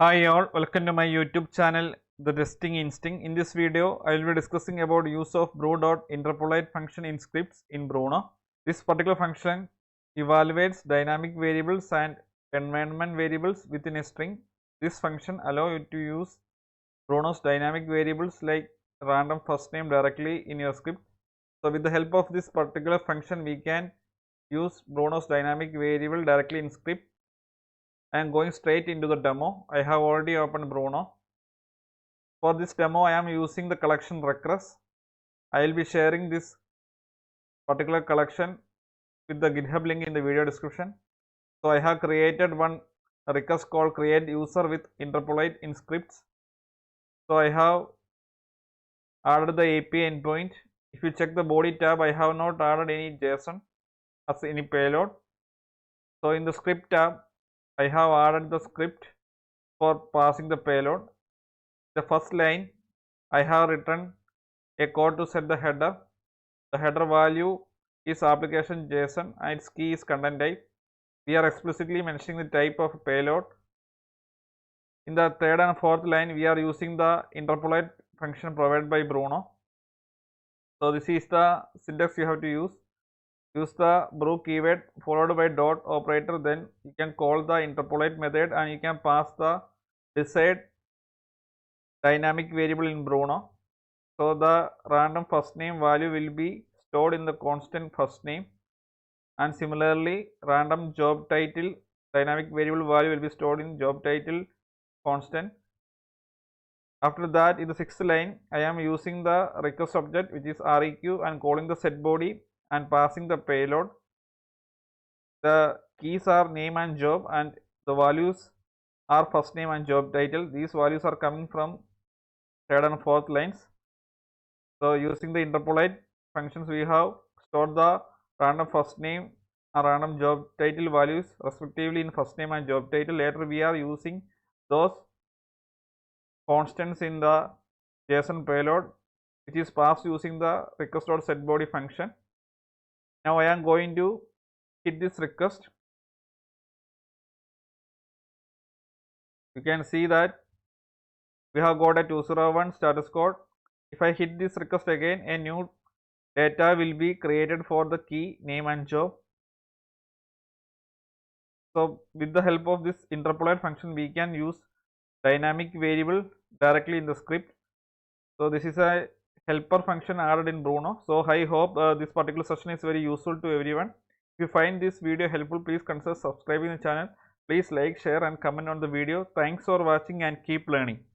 Hi all, welcome to my YouTube channel The Testing Instinct. In this video, I will be discussing about use of bru.interpolate function in scripts in Bruno. This particular function evaluates dynamic variables and environment variables within a string. This function allows you to use Bruno's dynamic variables like random first name directly in your script. So with the help of this particular function, we can use Bruno's dynamic variable directly in script. I am going straight into the demo. I have already opened Bruno. For this demo, I am using the collection request. I will be sharing this particular collection with the GitHub link in the video description. So I have created one request called create user with interpolate in scripts. So I have added the API endpoint. If you check the body tab, I have not added any JSON as any payload. So in the script tab, I have added the script for passing the payload. The first line, I have written a code to set the header. The header value is application JSON and its key is content type. We are explicitly mentioning the type of payload. In the third and fourth line, we are using the interpolate function provided by Bruno. So this is the syntax you have to use. Use the bru keyword followed by dot operator, then you can call the interpolate method and you can pass the desired dynamic variable in Bruno. So the random first name value will be stored in the constant first name, and similarly random job title dynamic variable value will be stored in job title constant. After that, in the sixth line, I am using the request object which is req and calling the set body and passing the payload. The keys are name and job and the values are first name and job title. These values are coming from third and fourth lines. So using the interpolate functions, we have stored the random first name and random job title values respectively in first name and job title. Later we are using those constants in the JSON payload which is passed using the request.setBody function. Now I am going to hit this request. You can see that we have got a 201 status code. If I hit this request again, a new data will be created for the key, name and job. So with the help of this interpolate function, we can use dynamic variable directly in the script. So this is a helper function added in Bruno. So I hope this particular session is very useful to everyone. If you find this video helpful, please consider subscribing the channel. Please like, share and comment on the video. Thanks for watching and keep learning.